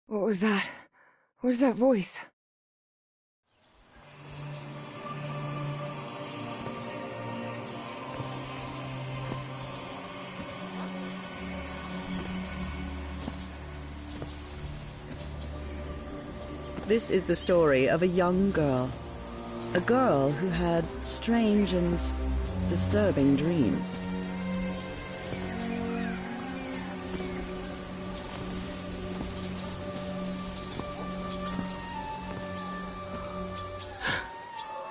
What was that? Where's that voice? This is the story of a young girl. A girl who had strange and disturbing dreams.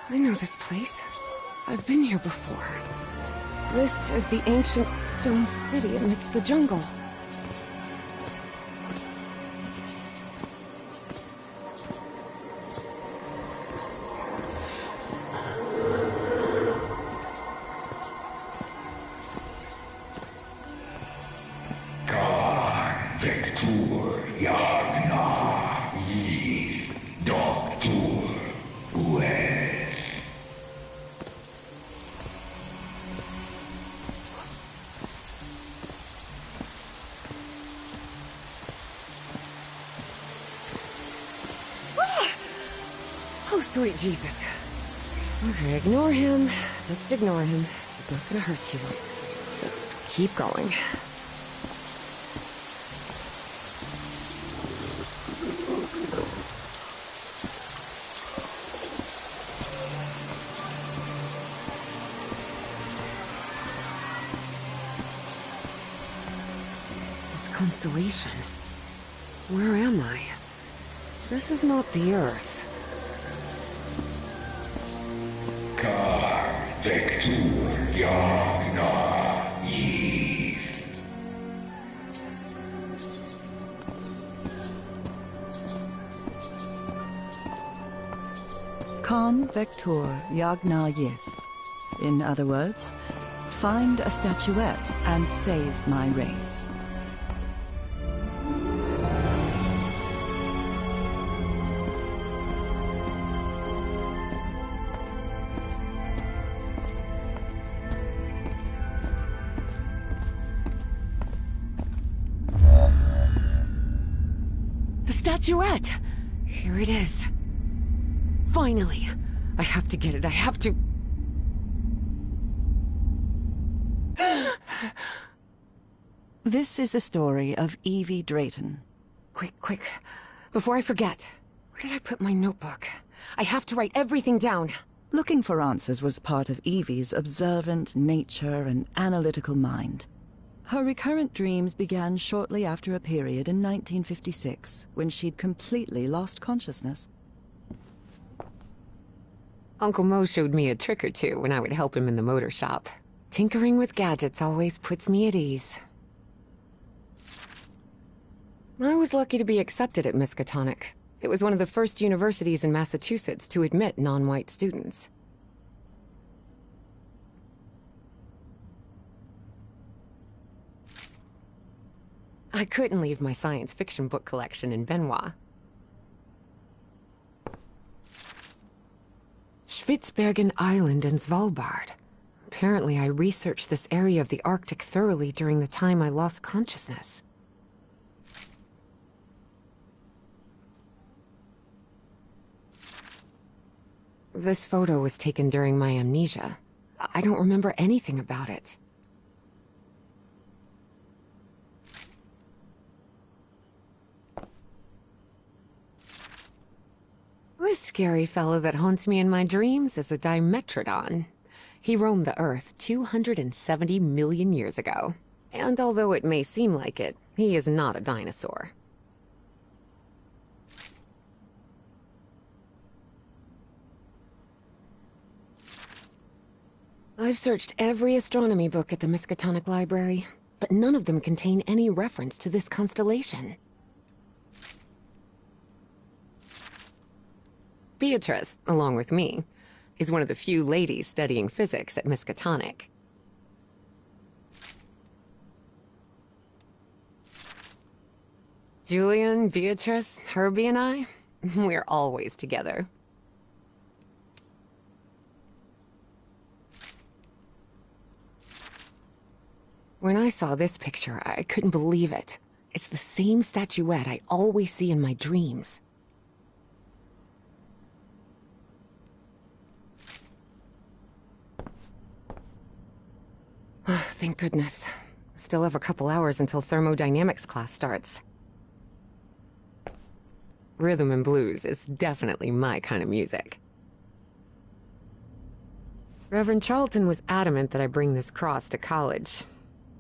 I know this place. I've been here before. This is the ancient stone city amidst the jungle. Oh, sweet Jesus. Okay, ignore him. Just ignore him. He's not gonna hurt you. Just keep going. This constellation. Where am I? This is not the Earth. Kan Vector Yagna Yith. In other words, find a statuette and save my race. The statuette! Here it is. Finally! I have to get it, I have to... This is the story of Evie Drayton. Quick. Before I forget. Where did I put my notebook? I have to write everything down. Looking for answers was part of Evie's observant nature and analytical mind. Her recurrent dreams began shortly after a period in 1956, when she'd completely lost consciousness. Uncle Mo showed me a trick or two when I would help him in the motor shop. Tinkering with gadgets always puts me at ease. I was lucky to be accepted at Miskatonic. It was one of the first universities in Massachusetts to admit non-white students. I couldn't leave my science fiction book collection in Benoit. Spitsbergen Island and Svalbard. Apparently I researched this area of the Arctic thoroughly during the time I lost consciousness. This photo was taken during my amnesia. I don't remember anything about it. This scary fellow that haunts me in my dreams is a Dimetrodon. He roamed the Earth 270 million years ago. And although it may seem like it, he is not a dinosaur. I've searched every astronomy book at the Miskatonic Library, but none of them contain any reference to this constellation. Beatrice, along with me, is one of the few ladies studying physics at Miskatonic. Julian, Beatrice, Herbie and I, we're always together. When I saw this picture, I couldn't believe it. It's the same statuette I always see in my dreams. Thank goodness. Still have a couple hours until thermodynamics class starts. Rhythm and blues is definitely my kind of music. Reverend Charlton was adamant that I bring this cross to college.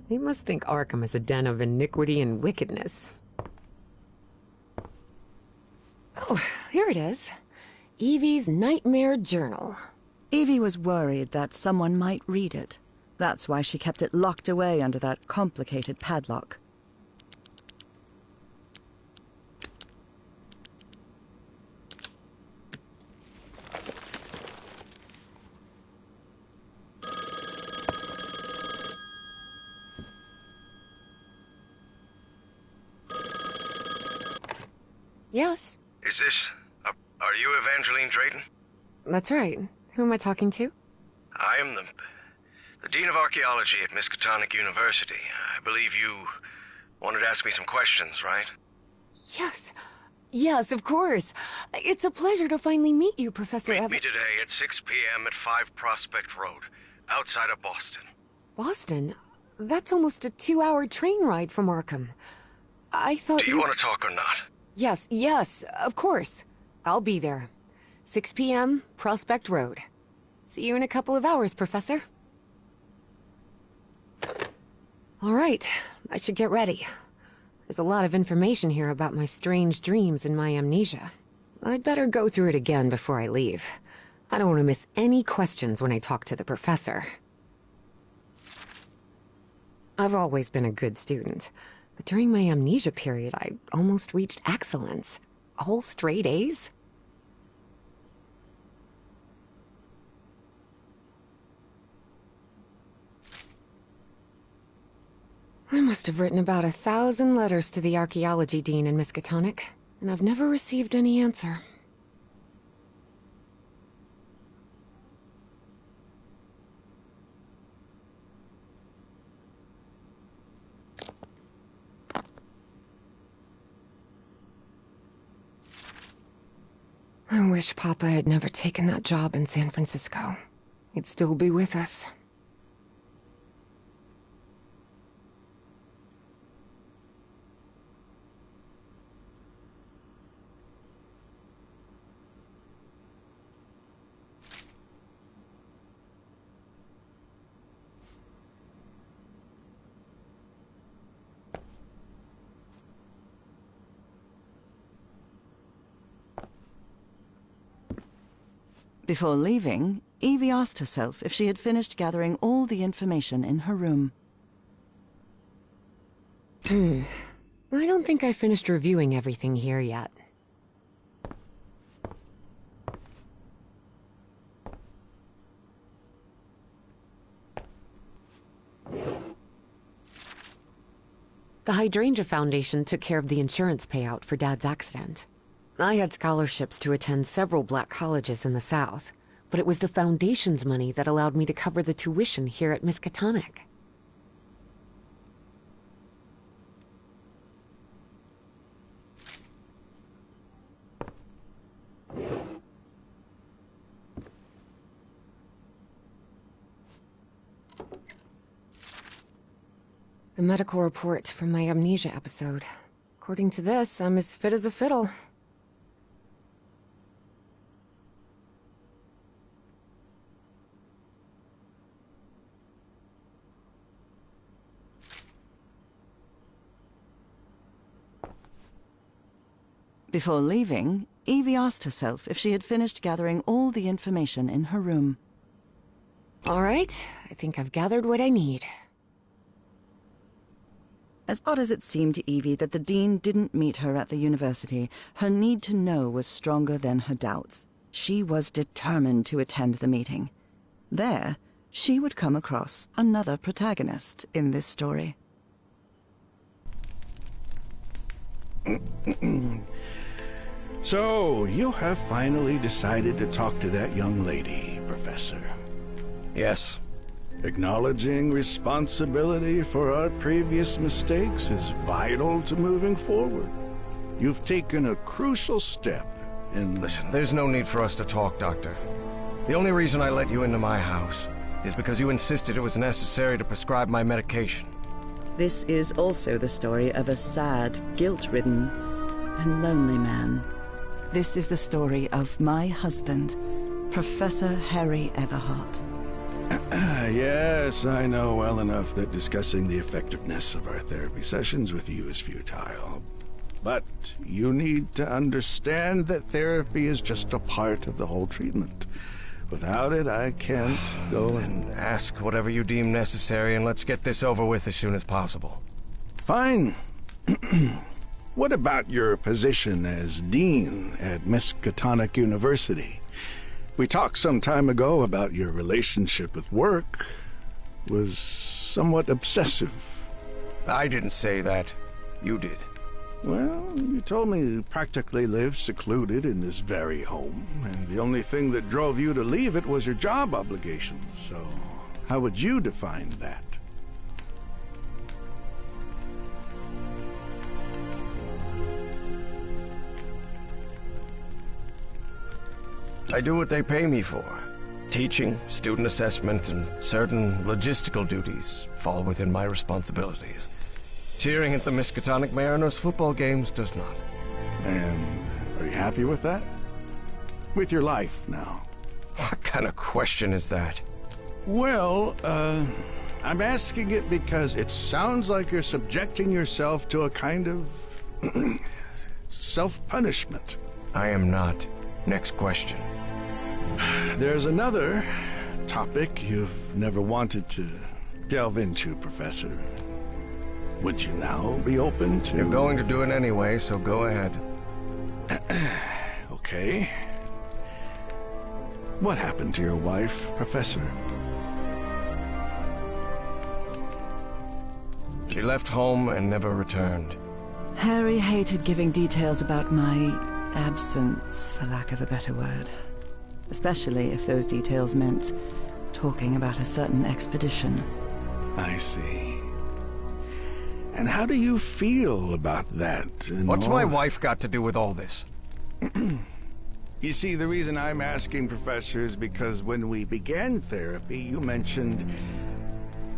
He must think Arkham is a den of iniquity and wickedness. Oh, here it is. Evie's Nightmare Journal. Evie was worried that someone might read it. That's why she kept it locked away under that complicated padlock. Yes? Is this... are you Evangeline Drayton? That's right. Who am I talking to? I am the Dean of Archaeology at Miskatonic University. I believe you wanted to ask me some questions, right? Yes. Yes, of course. It's a pleasure to finally meet you, Professor Meet me today at 6 p.m. at 5 Prospect Road, outside of Boston. Boston? That's almost a 2-hour train ride from Arkham. I thought Do you want to talk or not? Yes, yes, of course. I'll be there. 6 p.m., Prospect Road. See you in a couple of hours, Professor. All right, I should get ready. There's a lot of information here about my strange dreams and my amnesia. I'd better go through it again before I leave. I don't want to miss any questions when I talk to the professor. I've always been a good student. But during my amnesia period, I almost reached excellence. All straight A's? I must have written about 1,000 letters to the archaeology dean in Miskatonic, and I've never received any answer. I wish Papa had never taken that job in San Francisco. He'd still be with us. Before leaving, Evie asked herself if she had finished gathering all the information in her room. I don't think I finished reviewing everything here yet. The Hydrangea Foundation took care of the insurance payout for Dad's accident. I had scholarships to attend several black colleges in the South, but it was the Foundation's money that allowed me to cover the tuition here at Miskatonic. The medical report from my amnesia episode. According to this, I'm as fit as a fiddle. Before leaving, Evie asked herself if she had finished gathering all the information in her room. All right, I think I've gathered what I need. As odd as it seemed to Evie that the dean didn't meet her at the university, her need to know was stronger than her doubts. She was determined to attend the meeting. There, she would come across another protagonist in this story. So, you have finally decided to talk to that young lady, Professor. Yes. Acknowledging responsibility for our previous mistakes is vital to moving forward. You've taken a crucial step in... Listen, there's no need for us to talk, Doctor. The only reason I let you into my house is because you insisted it was necessary to prescribe my medication. This is also the story of a sad, guilt-ridden, and lonely man. This is the story of my husband, Professor Harry Everheart. Yes, I know well enough that discussing the effectiveness of our therapy sessions with you is futile. But you need to understand that therapy is just a part of the whole treatment. Without it, I can't go and... Ask whatever you deem necessary, and let's get this over with as soon as possible. Fine. What about your position as Dean at Miskatonic University? We talked some time ago about your relationship with work was somewhat obsessive. I didn't say that. You did. Well, you told me you practically lived secluded in this very home, and the only thing that drove you to leave it was your job obligations. So, how would you define that? I do what they pay me for. Teaching, student assessment, and certain logistical duties fall within my responsibilities. Cheering at the Miskatonic Mariners football games does not. And are you happy with that? With your life now? What kind of question is that? Well, I'm asking it because it sounds like you're subjecting yourself to a kind of self-punishment. I am not. Next question. There's another topic you've never wanted to delve into, Professor. Would you now be open to... You're going to do it anyway, so go ahead. Okay. What happened to your wife, Professor? She left home and never returned. Harry hated giving details about my absence, for lack of a better word. Especially if those details meant talking about a certain expedition. I see. And how do you feel about that? What's my wife got to do with all this? You see, the reason I'm asking, Professor, is because when we began therapy, you mentioned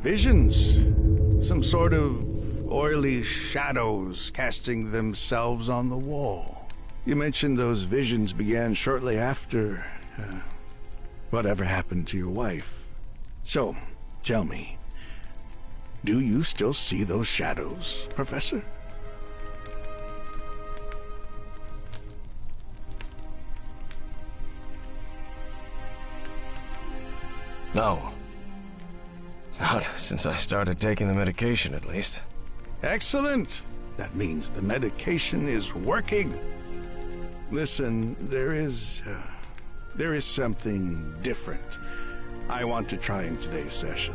visions. Some sort of oily shadows casting themselves on the wall. You mentioned those visions began shortly after whatever happened to your wife. So, tell me, do you still see those shadows, Professor? No. Not since I started taking the medication, at least. Excellent! That means the medication is working. Listen, there is something different I want to try in today's session.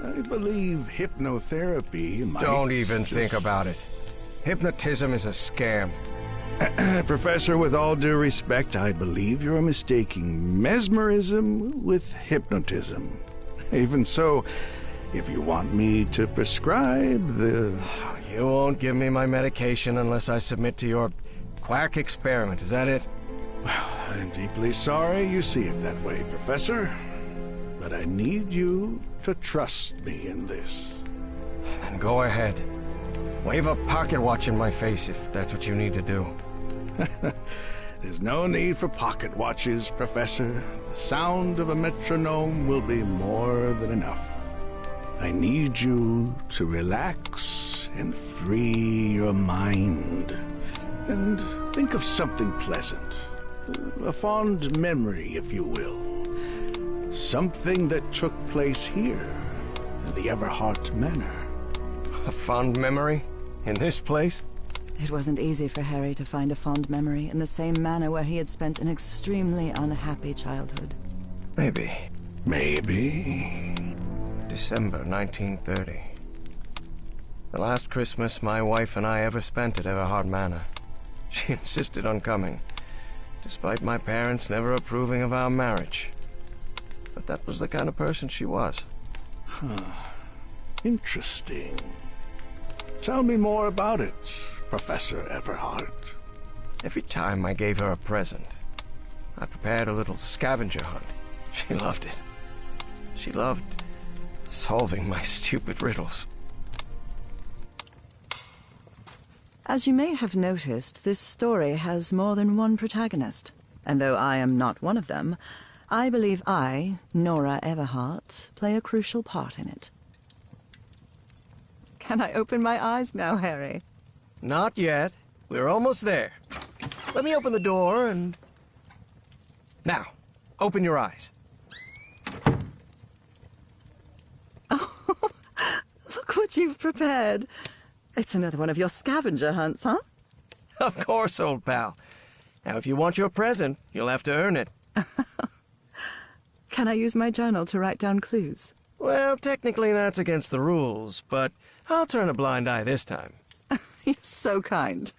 I believe hypnotherapy might... Don't even think about it. Hypnotism is a scam. Professor, with all due respect, I believe you're mistaking mesmerism with hypnotism. Even so, if you want me to prescribe the... You won't give me my medication unless I submit to your quack experiment, is that it? Well, I'm deeply sorry you see it that way, Professor. But I need you to trust me in this. Then go ahead. Wave a pocket watch in my face if that's what you need to do. There's no need for pocket watches, Professor. The sound of a metronome will be more than enough. I need you to relax and free your mind. And think of something pleasant. A fond memory, if you will. Something that took place here, in the Everheart Manor. A fond memory? In this place? It wasn't easy for Harry to find a fond memory in the same manor where he had spent an extremely unhappy childhood. Maybe. Maybe. December 1930. The last Christmas my wife and I ever spent at Everheart Manor. She insisted on coming, despite my parents never approving of our marriage. but that was the kind of person she was. Interesting. Tell me more about it, Professor Everheart. Every time I gave her a present, I prepared a little scavenger hunt. She loved it. She loved solving my stupid riddles. As you may have noticed, this story has more than one protagonist. And though I am not one of them, I believe I, Nora Everheart, play a crucial part in it. Can I open my eyes now, Harry? Not yet. We're almost there. Let me open the door and... Now, open your eyes. Oh, look what you've prepared. It's another one of your scavenger hunts, huh? Of course, old pal. Now, if you want your present, you'll have to earn it. Can I use my journal to write down clues? Well, technically that's against the rules, but I'll turn a blind eye this time. You're so kind.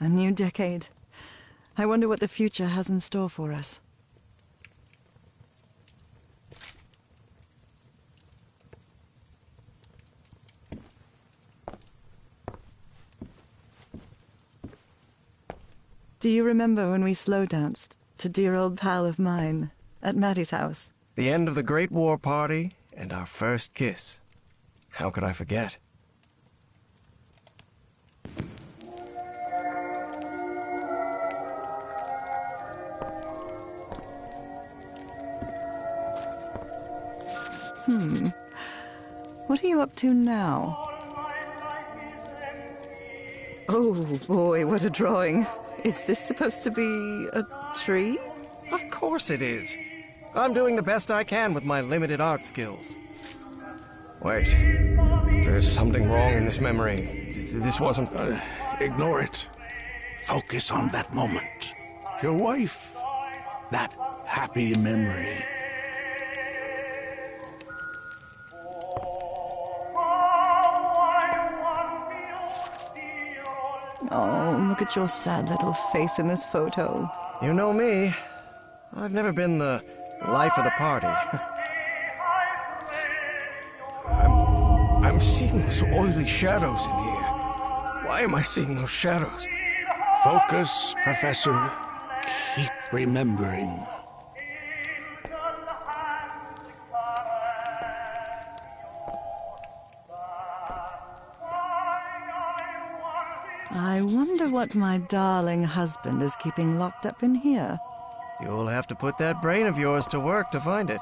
A new decade. I wonder what the future has in store for us. Do you remember when we slow danced to Dear Old Pal of Mine at Maddie's house? The end of the Great War Party and our first kiss. How could I forget? What are you up to now? Oh boy, what a drawing. Is this supposed to be a tree? Of course it is. I'm doing the best I can with my limited art skills. Wait. There's something wrong in this memory. This wasn't... Ignore it. Focus on that moment. Your wife. That happy memory. Oh, look at your sad little face in this photo. You know me. I've never been the life of the party. I'm seeing those oily shadows in here. Why am I seeing those shadows? Focus, Professor. Keep remembering. I wonder what my darling husband is keeping locked up in here. You'll have to put that brain of yours to work to find it.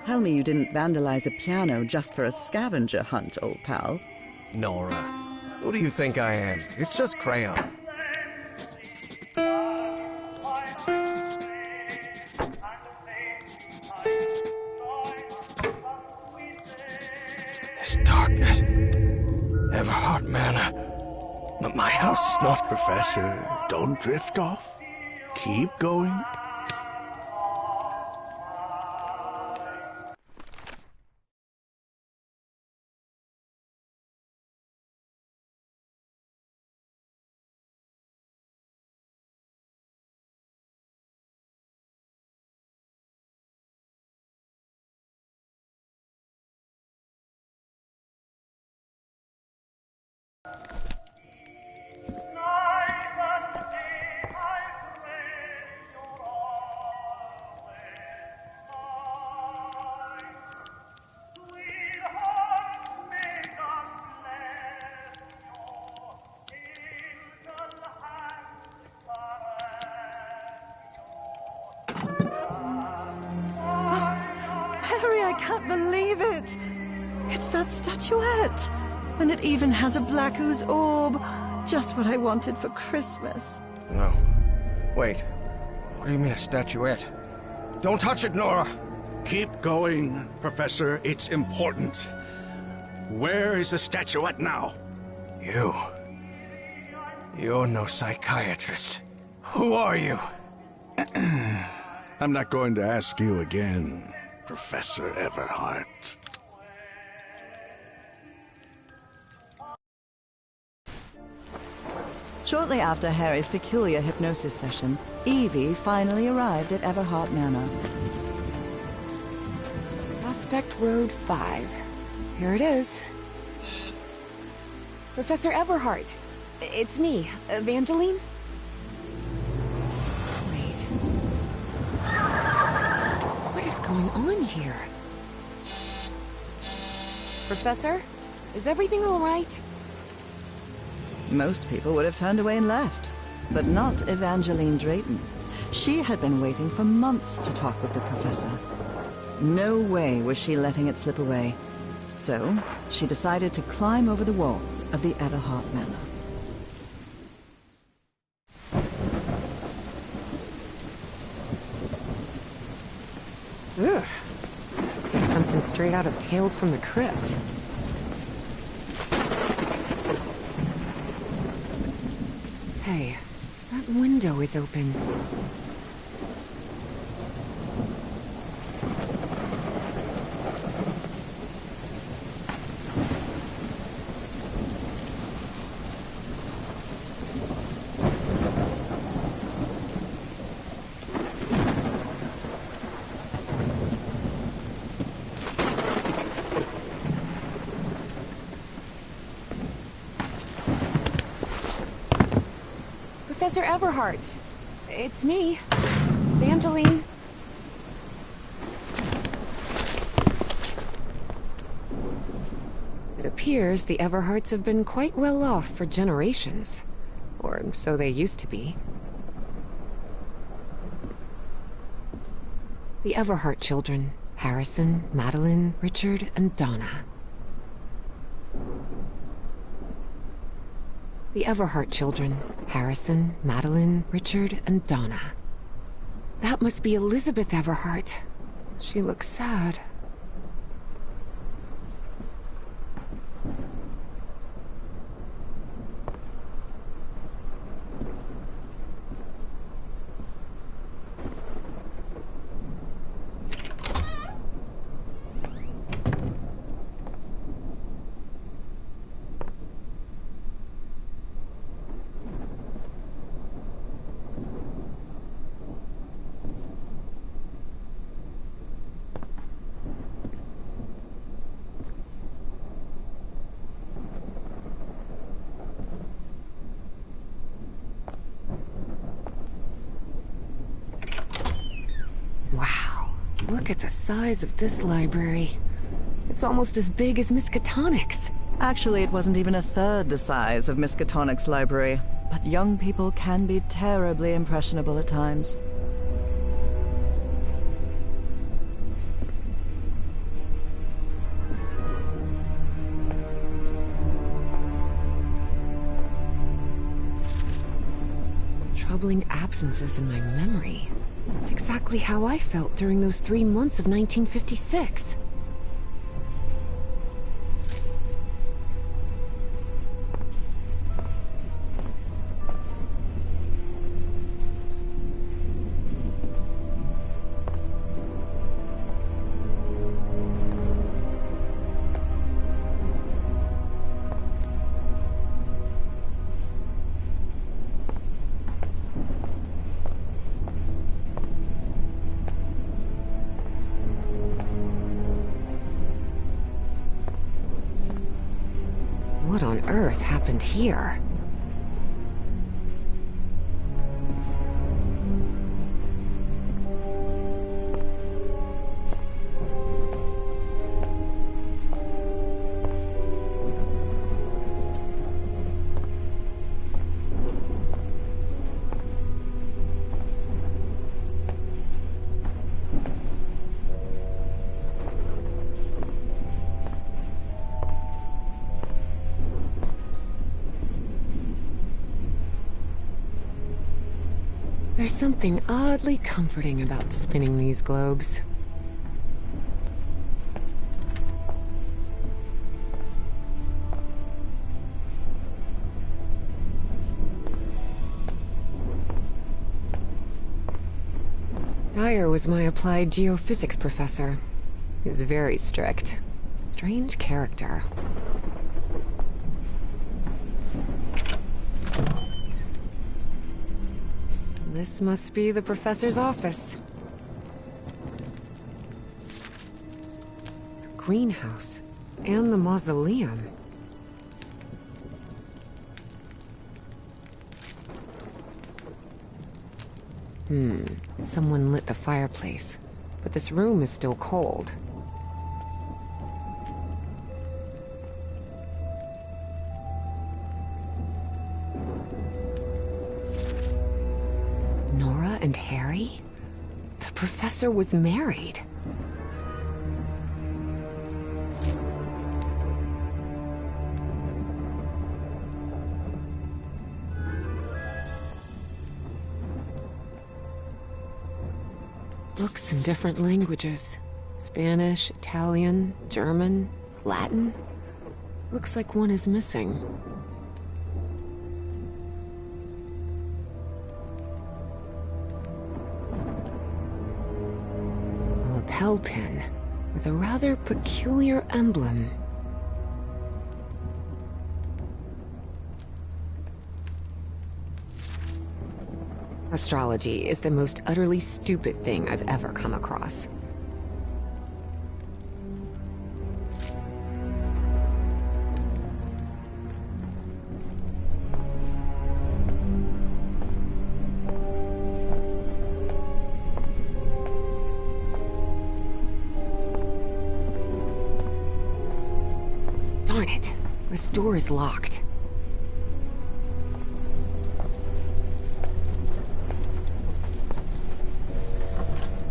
Tell me you didn't vandalize a piano just for a scavenger hunt, old pal. Nora, who do you think I am? It's just crayon. This darkness. Everheart Manor. But my house is not... Professor, don't drift off. Keep going. I can't believe it! It's that statuette! And it even has a black ooze orb. Just what I wanted for Christmas. No. Wait. What do you mean a statuette? Don't touch it, Nora! Keep going, Professor. It's important. Where is the statuette now? You're no psychiatrist. Who are you? I'm not going to ask you again, Professor Everheart. Shortly after Harry's peculiar hypnosis session, Evie finally arrived at Everheart Manor. Prospect Road 5. Here it is. Professor Everheart. It's me, Evangeline. Wait. What is going on here? Professor? Is everything all right? Most people would have turned away and left, but not Evangeline Drayton. She had been waiting for months to talk with the professor. No way was she letting it slip away. So, she decided to climb over the walls of the Everheart Manor. Ugh. This looks like something straight out of Tales from the Crypt. Hey, that window is open. Professor Everheart. It's me, Evangeline. It appears the Everhearts have been quite well off for generations. Or so they used to be. The Everheart children, Harrison, Madeline, Richard, and Donna. The Everheart children, Harrison, Madeline, Richard, and Donna. That must be Elizabeth Everheart. She looks sad. Wow, look at the size of this library. It's almost as big as Miskatonic's. Actually, it wasn't even a third the size of Miskatonic's library, but young people can be terribly impressionable at times. Troubling absences in my memory. That's exactly how I felt during those 3 months of 1956. What on earth happened here? There's something oddly comforting about spinning these globes. Dyer was my applied geophysics professor. He was very strict. Strange character. This must be the professor's office. The greenhouse and the mausoleum. Someone lit the fireplace, but this room is still cold. Nora and Harry? The professor was married. Books in different languages. Spanish, Italian, German, Latin. Looks like one is missing. A lapel pin with a rather peculiar emblem. Astrology is the most utterly stupid thing I've ever come across. Darn it, this door is locked.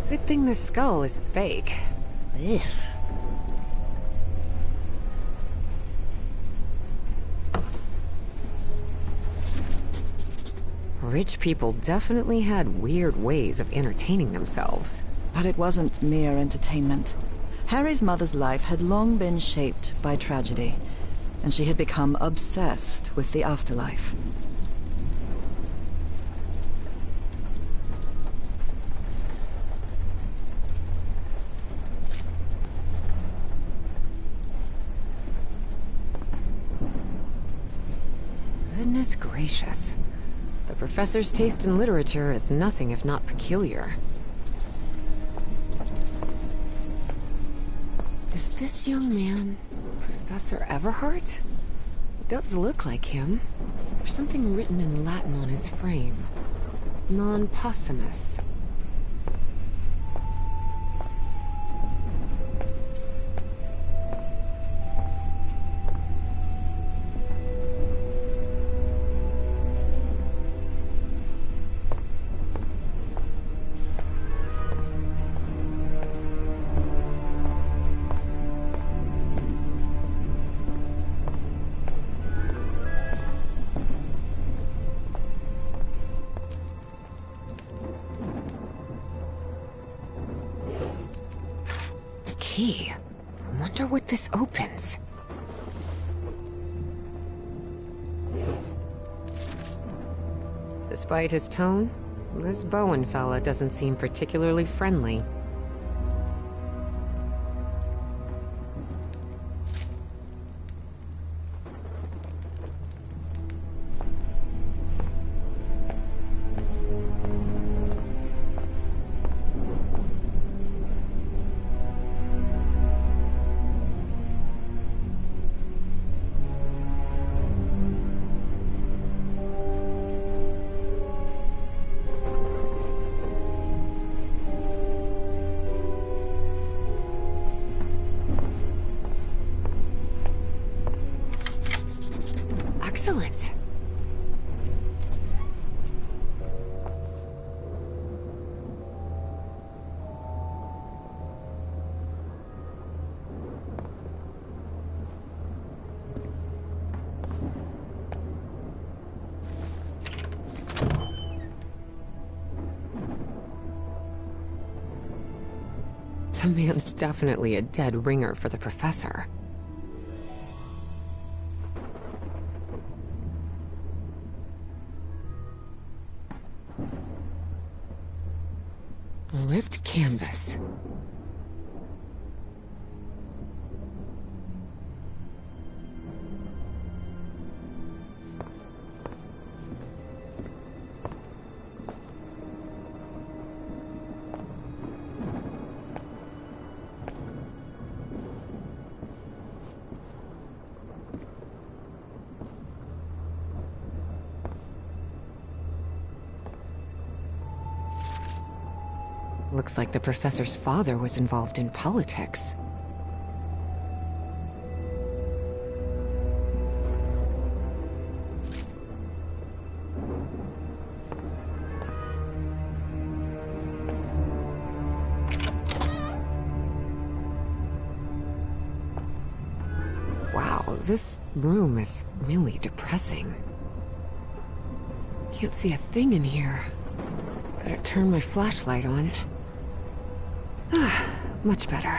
Good thing the skull is fake. Ugh. Rich people definitely had weird ways of entertaining themselves. But it wasn't mere entertainment. Harry's mother's life had long been shaped by tragedy, and she had become obsessed with the afterlife. Goodness gracious. The professor's taste in literature is nothing if not peculiar. Is this young man Professor Everheart? It does look like him. There's something written in Latin on his frame. Non possumus. key. Wonder what this opens. Despite his tone, this Bowen fella doesn't seem particularly friendly. Excellent. The man's definitely a dead ringer for the professor. Ripped canvas. Looks like the professor's father was involved in politics. Wow, this room is really depressing. Can't see a thing in here. Better turn my flashlight on. Much better.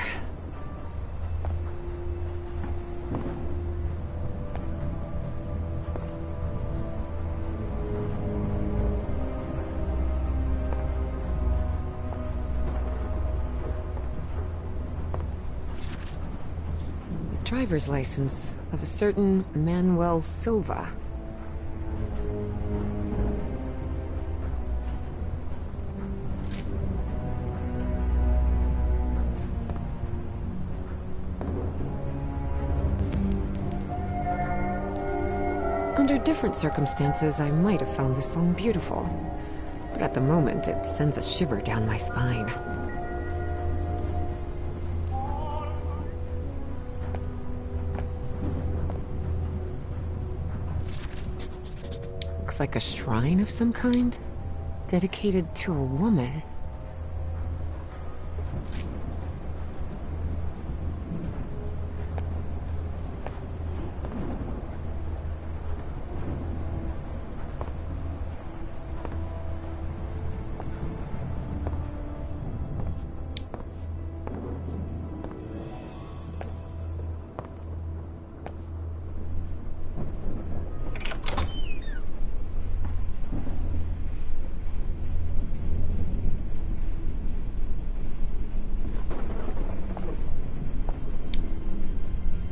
The driver's license of a certain Manuel Silva. Under different circumstances, I might have found this song beautiful. But at the moment, it sends a shiver down my spine. Looks like a shrine of some kind, dedicated to a woman.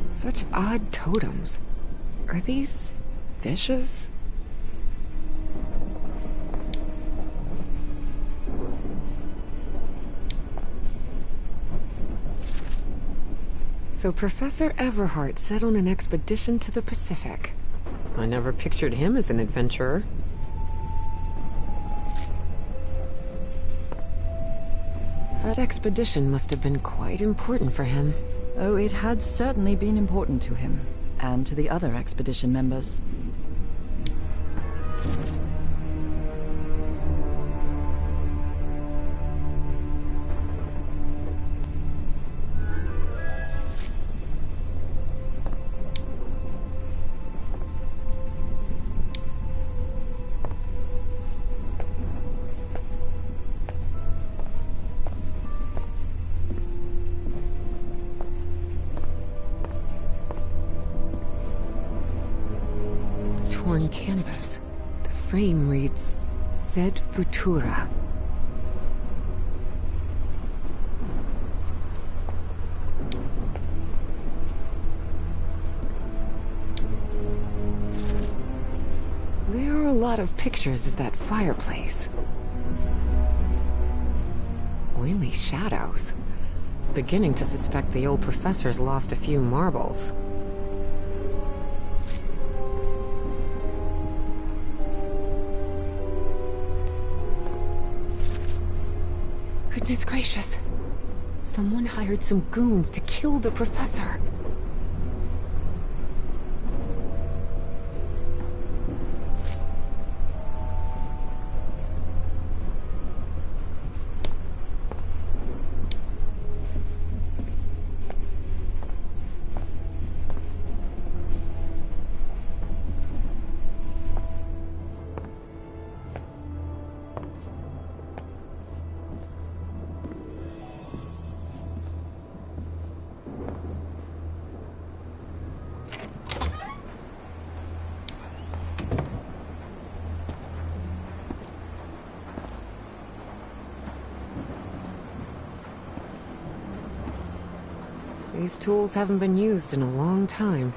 Such odd totems. Are these fishes? So Professor Everheart set on an expedition to the Pacific. I never pictured him as an adventurer. That expedition must have been quite important for him. Oh, it had certainly been important to him, and to the other expedition members. frame reads, Sed Futura. There are a lot of pictures of that fireplace. Oily shadows. Beginning to suspect the old professor's lost a few marbles. Goodness gracious. Someone hired some goons to kill the professor. These tools haven't been used in a long time.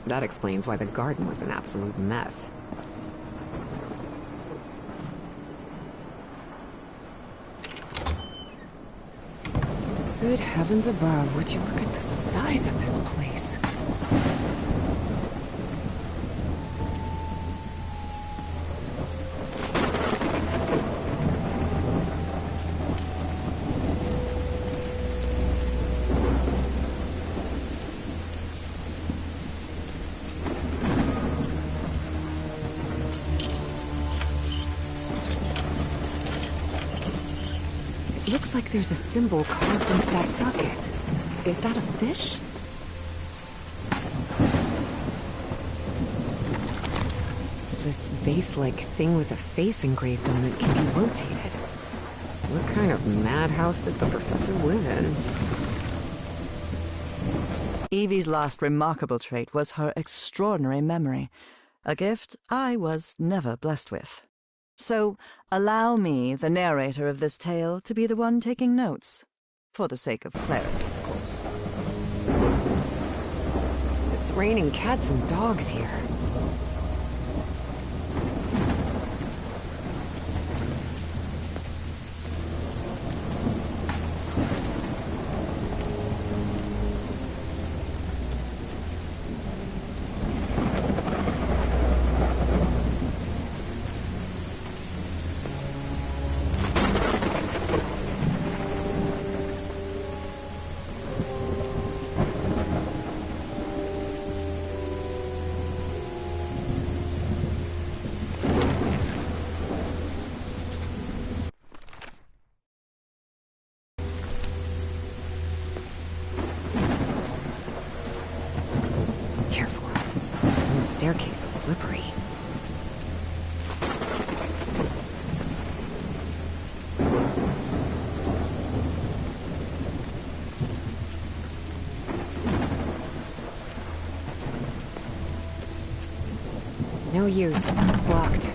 That explains why the garden was an absolute mess. Good heavens above, would you look at the size of this place? Looks like there's a symbol carved into that bucket. Is that a fish? This vase-like thing with a face engraved on it can be rotated. What kind of madhouse does the professor live in? Evie's last remarkable trait was her extraordinary memory, a gift I was never blessed with. So, allow me, the narrator of this tale, to be the one taking notes. For the sake of clarity, of course. It's raining cats and dogs here. Staircase is slippery. No use. It's locked.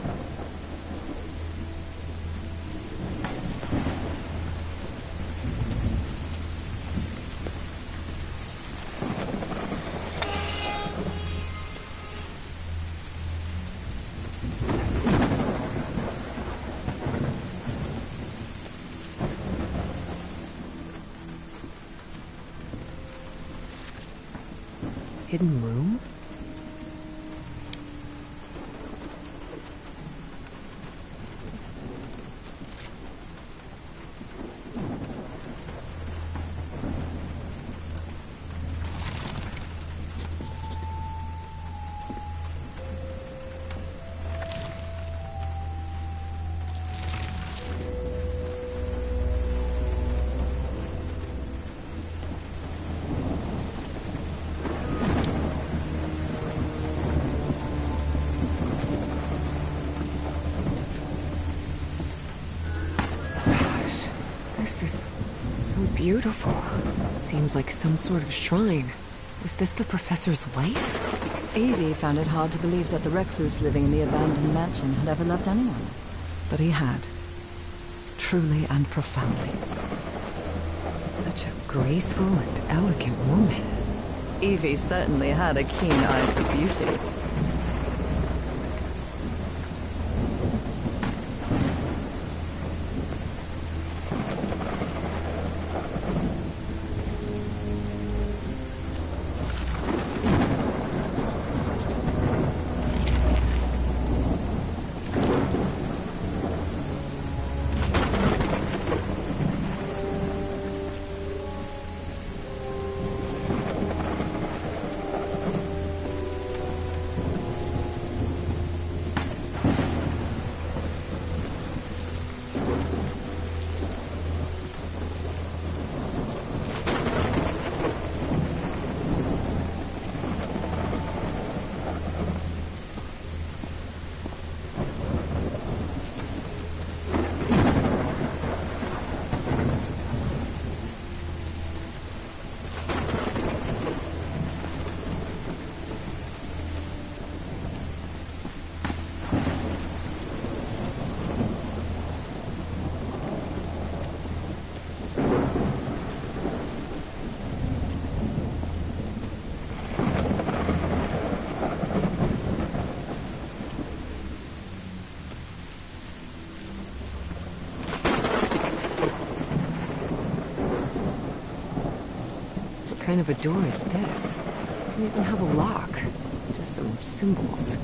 Hidden room? This is so beautiful. Seems like some sort of shrine. Was this the professor's wife? Evie found it hard to believe that the recluse living in the abandoned mansion had ever loved anyone. But he had. Truly and profoundly. Such a graceful and elegant woman. Evie certainly had a keen eye for beauty. What kind of a door is this? Doesn't even have a lock. Just some symbols.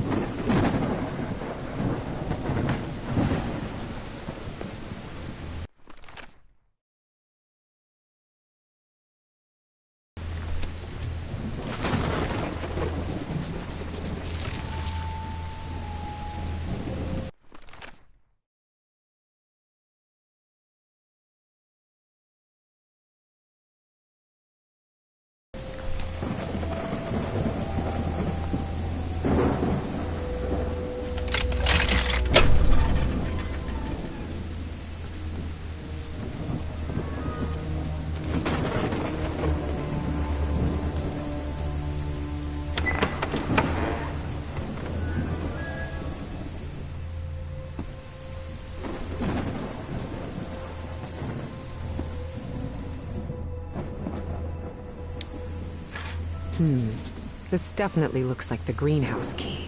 This definitely looks like the greenhouse key.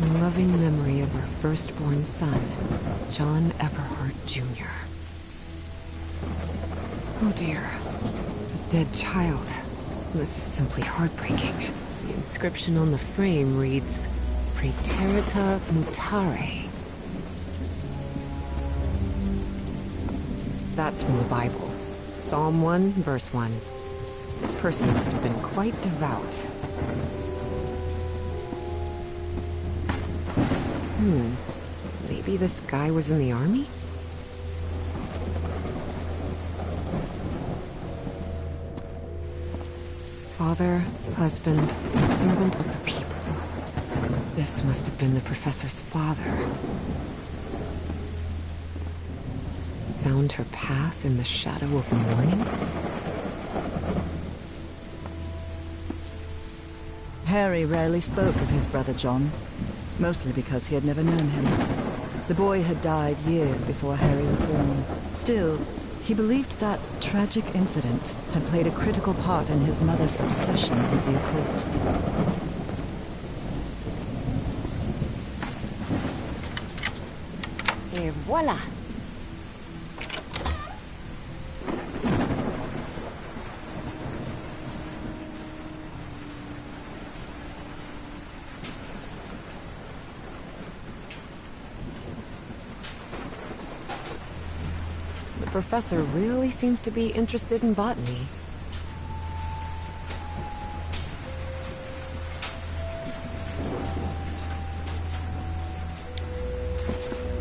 In loving memory of our firstborn son, John Everheart Jr. Oh dear. A dead child. This is simply heartbreaking. The inscription on the frame reads, Praeterita mutare. That's from the Bible. Psalm 1, verse 1. This person must have been quite devout. Maybe this guy was in the army? Father, husband, and servant of the people. This must have been the professor's father. Found her path in the shadow of mourning? Harry rarely spoke of his brother John, mostly because he had never known him. The boy had died years before Harry was born. Still, he believed that tragic incident had played a critical part in his mother's obsession with the occult. Et voila! The professor really seems to be interested in botany.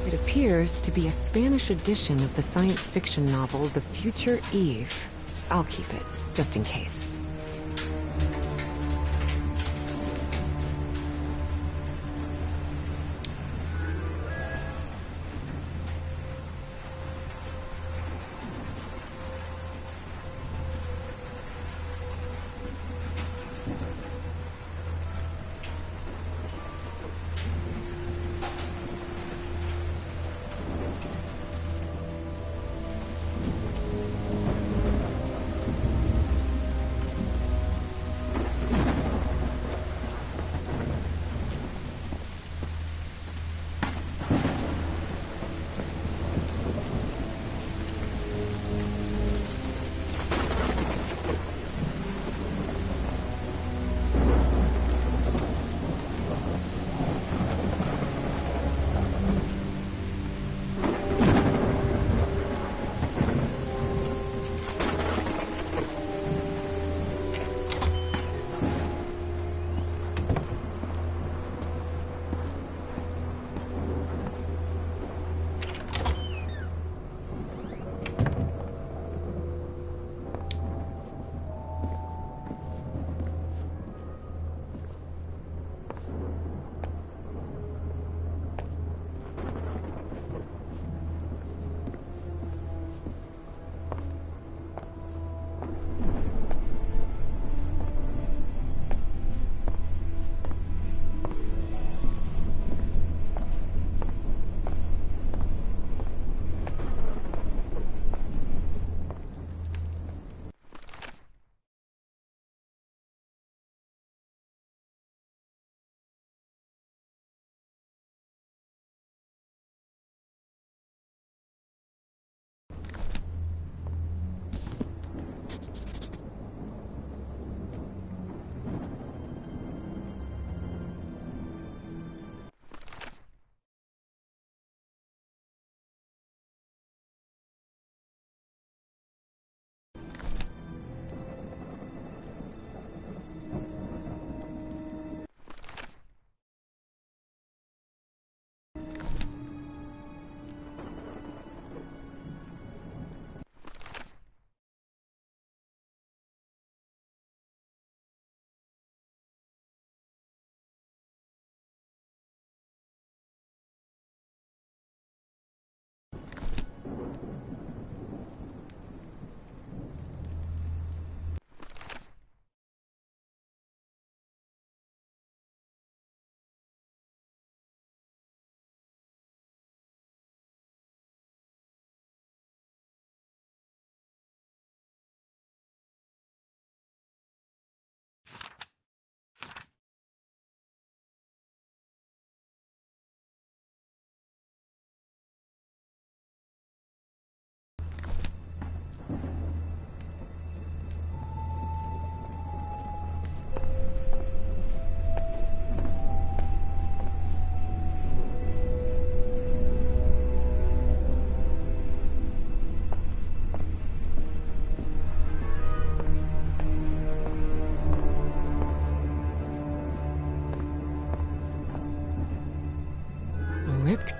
It appears to be a Spanish edition of the science fiction novel The Future Eve. I'll keep it, just in case.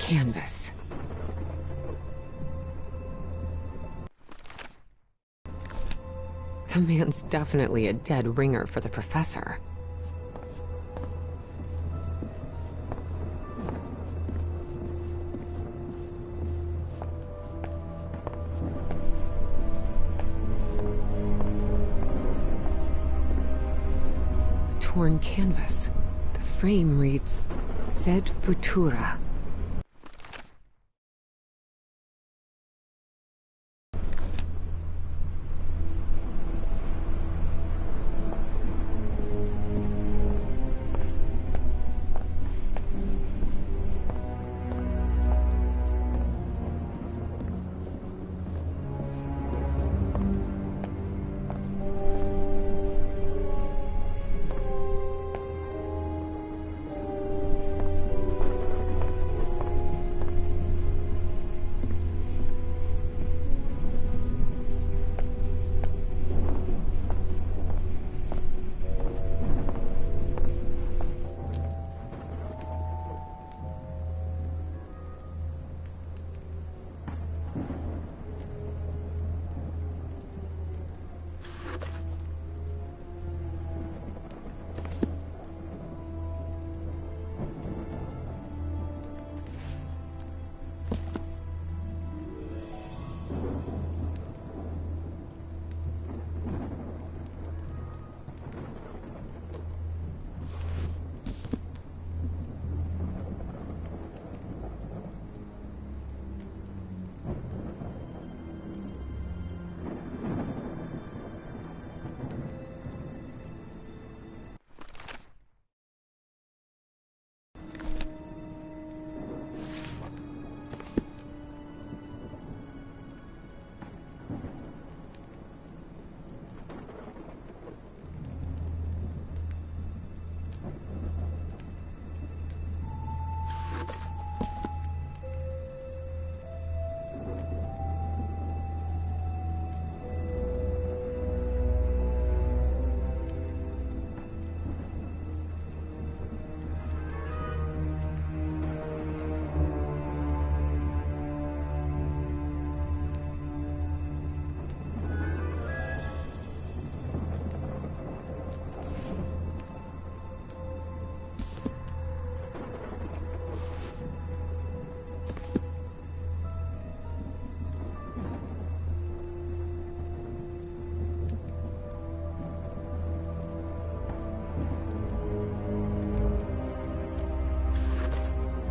canvas. The man's definitely a dead ringer for the professor. Torn canvas. The frame reads, Sed Futura.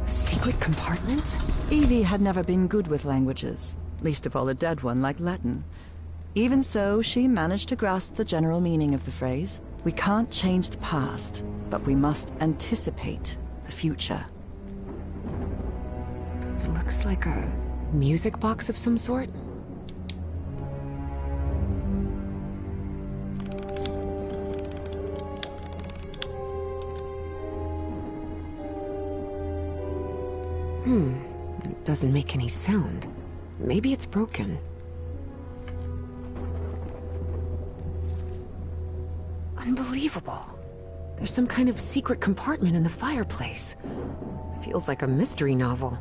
Secret compartment? Evie had never been good with languages, least of all a dead one like Latin. Even so, she managed to grasp the general meaning of the phrase. We can't change the past, but we must anticipate the future. It looks like a music box of some sort. It doesn't make any sound. Maybe it's broken. Unbelievable. There's some kind of secret compartment in the fireplace. Feels like a mystery novel.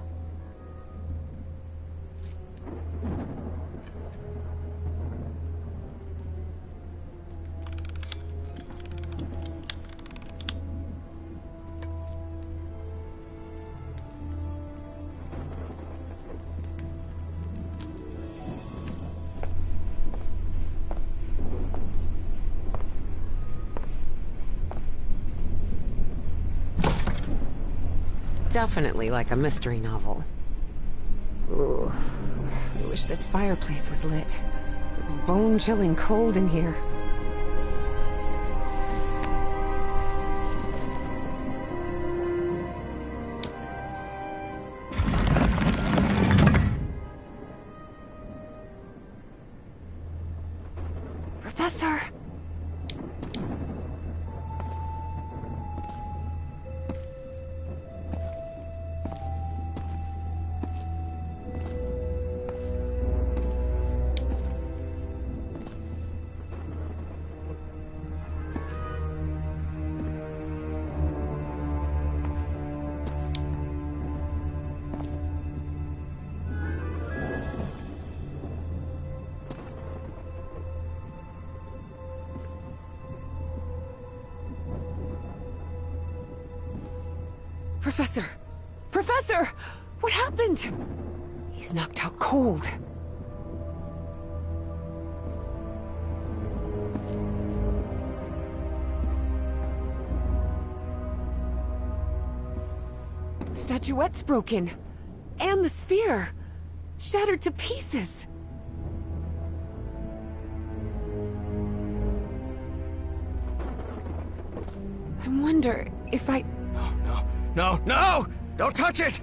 Definitely like a mystery novel. Ooh, I wish this fireplace was lit. It's bone-chilling cold in here. Professor! Professor! Professor! What happened? He's knocked out cold. The statuette's broken. And the sphere. Shattered to pieces. I wonder if I... No! Don't touch it!